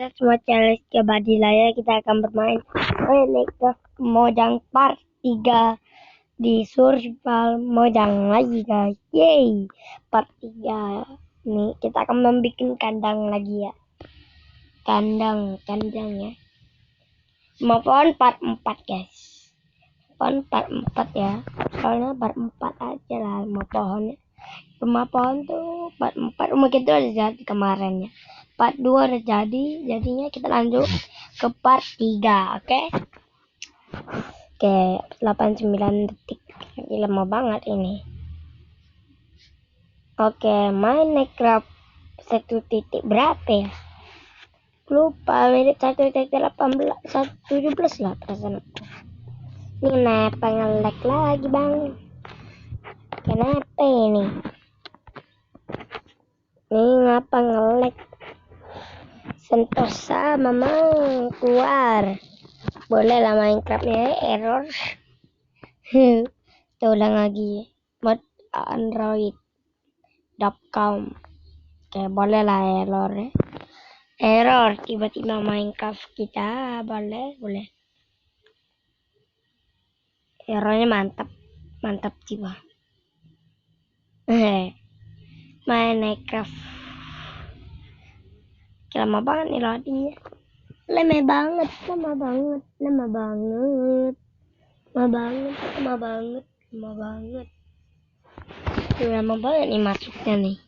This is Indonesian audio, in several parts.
Anda semua challenge ke Badilaya, kita akan bermain Minecraft Mojang Part 3 di survival Mojang lagi guys. Yeay, Part 3 nih kita akan membuat kandang lagi ya. Kandang ya. Mau pohon part 4 guys. Pohon part 4 ya. Soalnya part 4 aja lah mau pohonnya. Rumah pohon tuh part 4 rumah kita udah jadi kemarin ya. Part 2 udah jadi, jadinya kita lanjut ke part 3, oke? Oke, 89 detik. Ini lama banget ini. Oke, Minecraft 1 titik berapa ya? Lupa, menit 1.17 lah perasaan aku. Ini kenapa nge-lag lagi bang? Kenapa ini? Ini ngapa nge-lag? Sentosa memang keluar. Boleh lah Minecraftnya error. Tuh ulang lagi mod android.com. Oke, boleh lah error tiba-tiba Minecraft kita boleh errornya mantap jiwa. Minecraft lama banget nih loadingnya. Lama banget. Lama banget nih masuknya nih.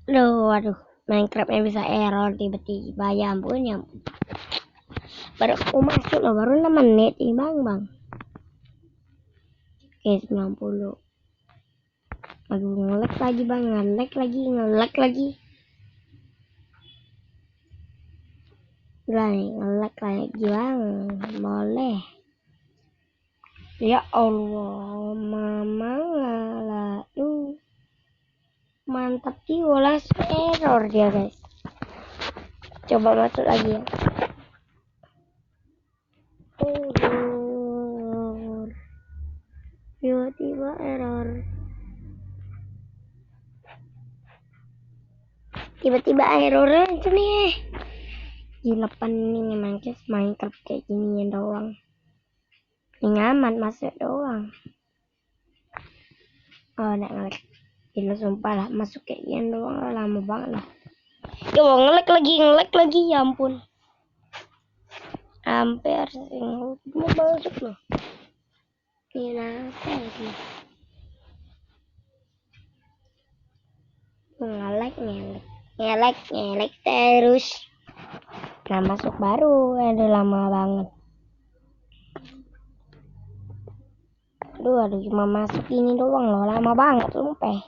Aduh, Minecraftnya bisa error tiba-tiba, ya ampun. Baru aku masuk loh, baru 6 menit nih bang. Oke, 90. Aduh, nge-lag lagi bang, nge-lag lagi. Gila nih, nge-lag lagi bang, boleh. Ya Allah, mama ngalah tuh. Mantap jiwa, error dia guys. Coba masuk lagi ya. Tiba-tiba error. Itu nih. Gila nih memang guys, Minecraft kayak gini doang. Ini aman masuk doang. Oh, enggak ngelag. Gila sumpah lah, masuk kayak gini doang lah, lama banget lah. Yo, ngelag lagi, ya ampun. Hampir mau masuk loh. Gila, lagi. Ngelag terus. Nah, masuk baru, ada lama banget. Aduh, cuma masuk ini doang loh, lama banget sumpah.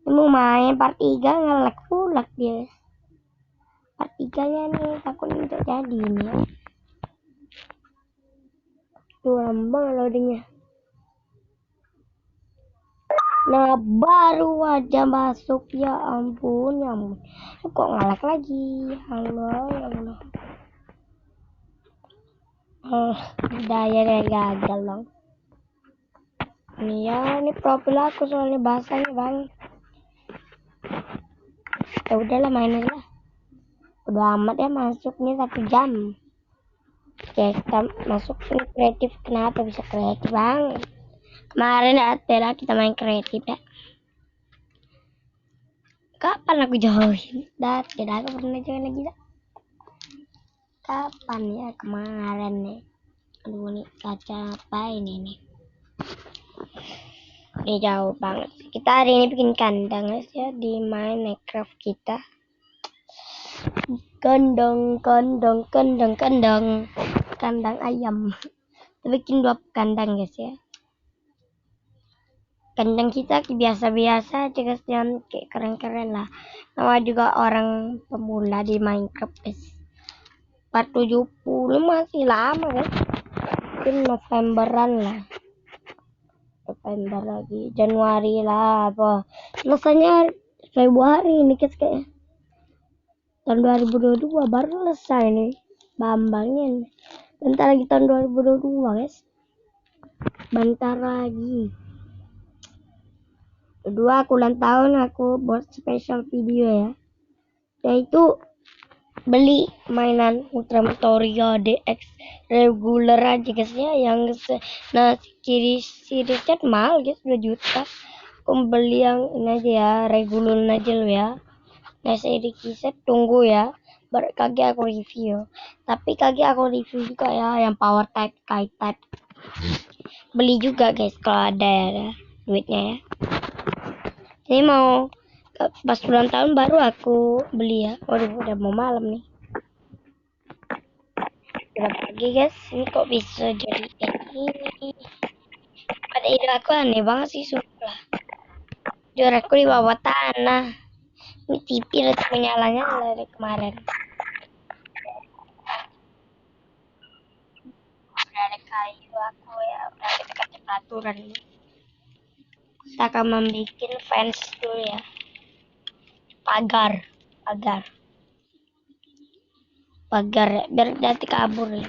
Mau main part 3 ngelag pula dia. Part 3-nya nih takut untuk jadi ini ya. Tuh lama banget loadingnya. Nah, baru aja masuk, ya ampun. Kok ngelag lagi? Halo, ya Allah. Daya gagal dong. Ini profil aku soalnya bahasanya bang. Ya udahlah, main aja lah. Udah amat ya masuknya 1 jam. Oke, kita masuk ini kreatif. Kenapa bisa kreatif bang? Kemarin ada kita main kreatif ya. Kapan aku join? Tidak aku pernah join lagi dah. Kapan ya kemarin nih? Aduh, nih kaca apa ini nih? Ini jauh banget. Kita hari ini bikin kandang guys ya di Minecraft kita. Kandang ayam. Kita bikin 2 kandang guys ya. Kandang kita biasa-biasa aja guys, jangan kayak keren-keren lah. Nama juga orang pemula di Minecraft guys. 470 masih lama guys. Mungkin Novemberan lah. November lagi, Januari lah apa. Selesainya Februari ini guys kayaknya. Tahun 2022 baru selesai nih. Bambangnya. Bentar lagi tahun 2022 guys. Bentar lagi. Kedua aku ulang tahun, aku buat special video ya. yaitu beli mainan Ultra Meteoria DX reguler aja guys ya, yang nah seriesnya mahal guys, 2 juta. Aku beli yang ini aja ya, reguler aja lo ya. Nah seri kiset tunggu ya, kaki aku review. Tapi kaki aku review juga ya yang power type, kite type. Beli juga guys kalau ada ya duitnya ya. Ini mau pas ulang tahun baru aku beli ya. Waduh udah mau malam nih. Udah pagi guys, ini kok bisa jadi kayak gini. Pada ide aku aneh banget sih sumpah. Juara aku di bawah tanah. Ini TV udah menyala-nyala dari kemarin. Udah ada kayu aku ya, udah dekat peraturan ini. Kita akan membuat fence dulu ya. Pagar ya, biar nanti kabur ya.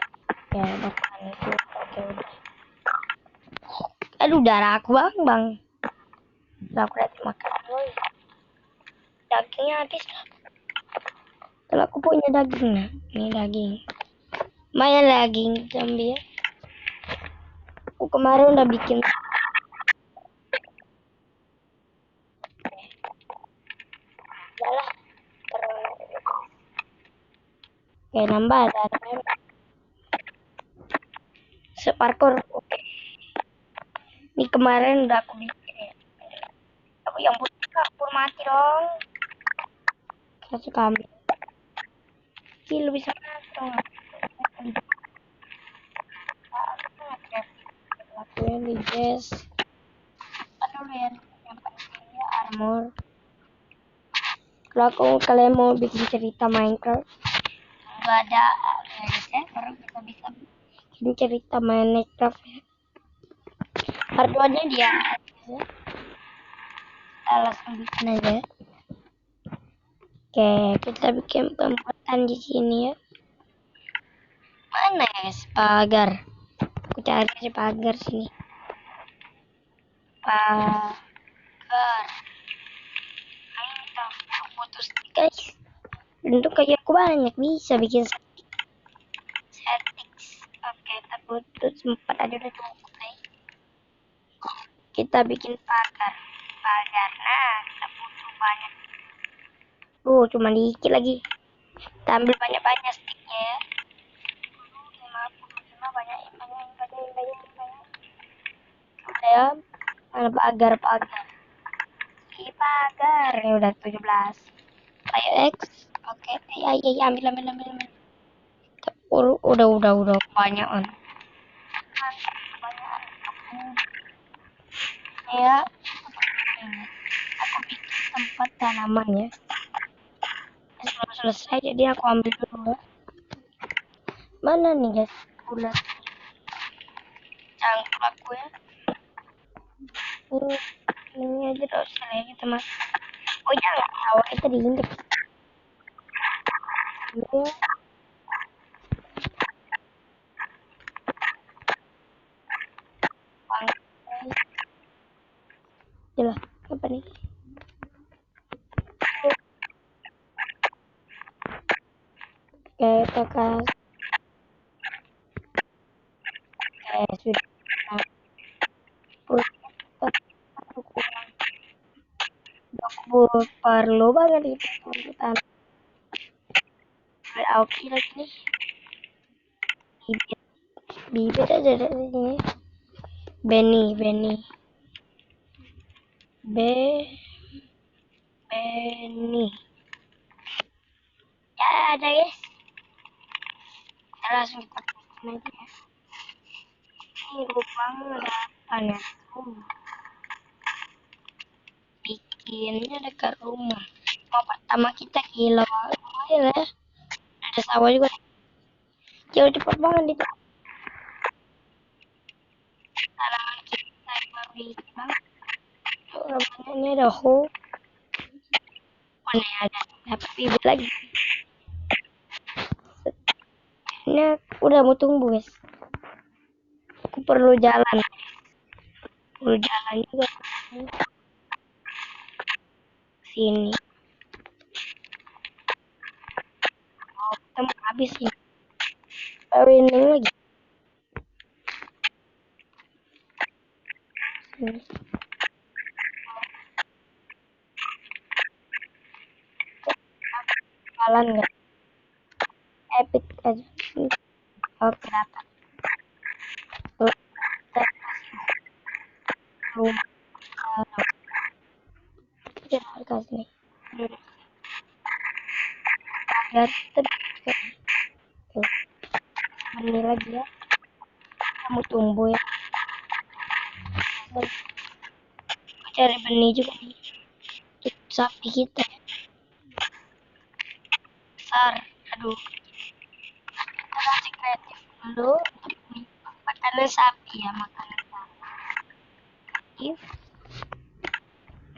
Ya depan itu. Oke udah. Aduh darah aku bang. Aku nanti makan dulu ya. Dagingnya habis lah. Kalau aku punya daging nah. Ini daging. Lumayan daging zombie ya. Aku kemarin udah bikin. Yalah. Kayak nambah ada. Separkour. Oke. Ini kemarin udah aku bikin ya. Aku yang putih kapur mati dong. Kasih kambing. Lu bisa masuk dong. Lakuin di jazz. Aduh ya, yang pentingnya armor. Kalau kalian mau bikin cerita Minecraft, nggak ada ya, baru kita bisa bikin cerita Minecraft ya. Artworknya dia aja. Kita langsung bikin aja. Oke, kita bikin pembuatan di sini ya. Mana ya guys pagar? Aku cari di pagar sini. Pagar. Ayo kita butuh stick guys. Bentuk kayak aku banyak bisa bikin settings. Oke, kita butuh 4 aja udah cukup guys. Kita bikin pagar. Nah kita butuh banyak. Cuma dikit lagi. Kita ambil banyak-banyak sticknya ya. 55 banyak. Udah ya. Ada pagar. Ini pagar. Ini udah 17. Ayo X. Oke. Ayo ambil. Udah banyak on. Ya. Aku bikin tempat tanaman ya. Sebelum selesai jadi aku ambil dulu ya. Mana nih guys? Udah cangkul aku ya. Ini aja terus ya kita mas. Oh jangan awal kita diinjek. Ini jelas apa nih? Kita kasih. Sudah. Aku perlu banget itu komputer. Oke lagi nih. Bibit aja dari sini. Benny. Benny. Ya ada guys. Kita langsung pakai aja ya. Ini lubang ada apa bikinnya dekat rumah. Mau pertama kita kilau ya. Ada sawah juga. Jauh cepat banget itu. Tanaman kita yang baru diisi banget. Ini ada hole. Mana ada dapat bibit lagi. Ini udah mau tumbuh guys. Aku perlu jalan juga sini. habis ini. Winning lagi. Jalan nggak? Epic aja. Oke, dapat. Rumah. Kita kasih. Agar ini lagi ya. Kamu tumbuh ya. Cari benih juga nih. Untuk sapi kita. Besar. Aduh. Kita kasih kreatif dulu. Makanan sapi ya, makanan sapi.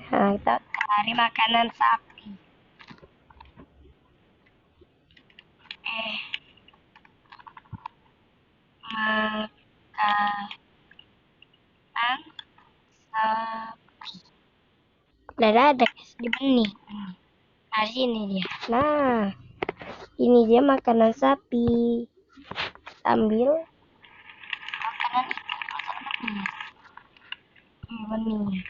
Nah, kita cari makanan sapi. Makanan sapi. Udah ada guys di benih. Nah, sini dia. Nah, ini dia makanan sapi. Ambil makanan ikan benih.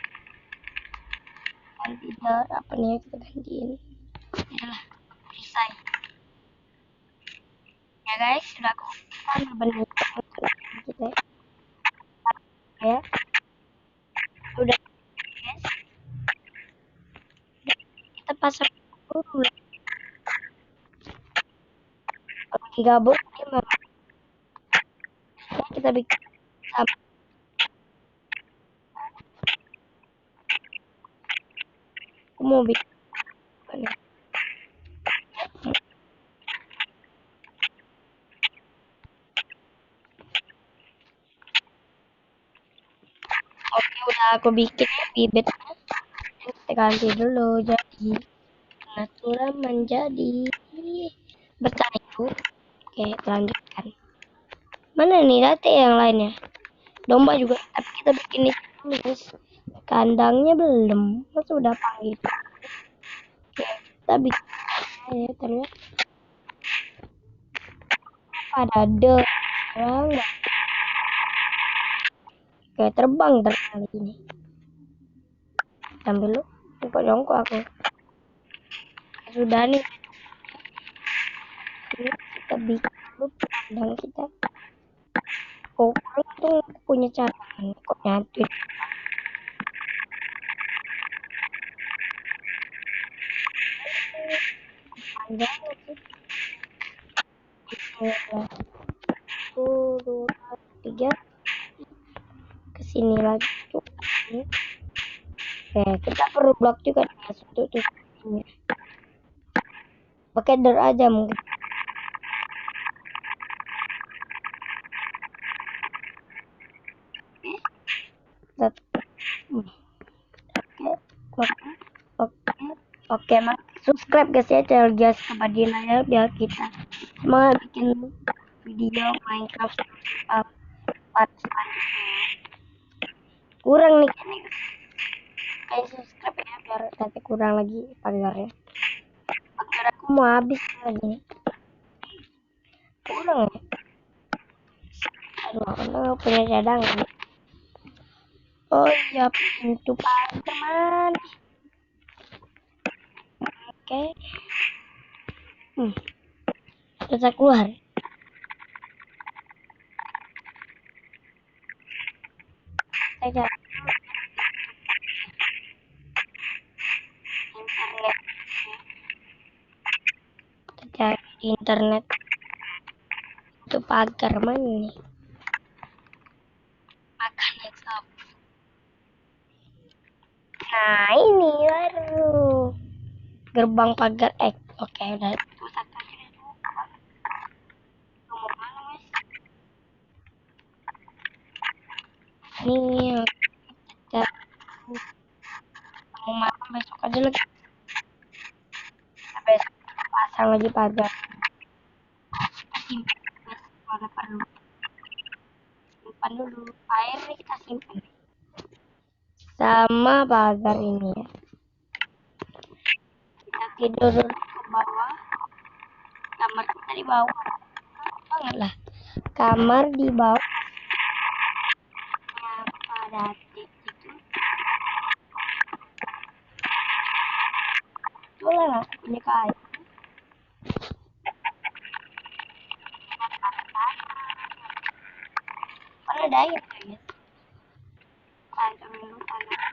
Ganti apa nih ya, kita gantiin. Yalah, selesai. Ya guys, sudah aku ambil benih kita. Ya. Udah guys. Kita pasang dulu. Kalau digabung gimana? Ya, kita bikin sama. Aku mau bikin apa? Oke, udah aku bikin bibit. Kita ganti dulu jadi natural menjadi bertani. Oke, lanjutkan. Mana nih data yang lainnya? Domba juga, tapi kita bikin itu dulu guys. Kandangnya belum, masa udah panggil. Oke, kita bikin ya ternyata ada orang. Oke, terbang kali ini. Ambil lu, jongkok aku. Sudah nih. Ini kita bikin dulu kandang kita. Oh, tuh punya cara kok nyatuin. Panjang sih. Satu, dua, tiga. Kesini lagi tuh. Oke, kita perlu blok juga guys untuk tutupnya. Pakai door aja mungkin. Oke, mas subscribe guys ya channel Jas Kabadina ya, biar kita semua bikin video Minecraft part selanjutnya. Kurang nih kayaknya. Kayak subscribe ya biar nanti kurang lagi pagarnya. Pagar aku mau habis lagi nih. Kurang ya. Aduh, aku punya cadangan. Oh iya, pintu pagar teman. Oke. Bisa keluar. Saya internet. Cari di internet. Itu pagar mana nih? Makanan sapi. Nah, ini baru gerbang pagar oke udah masak aja. Ini kita mau makan besok aja lagi. Besok pasang lagi pagar. Simpan kalau perlu. Simpan dulu air nih, kita simpan sama pagar ini ya. Kita tidur dulu ke bawah kamar Di bawah banget lah. Kamar di bawah pada titik itu. Itulah lah punya kayu. Mana ada air guys? Ada dulu tanah.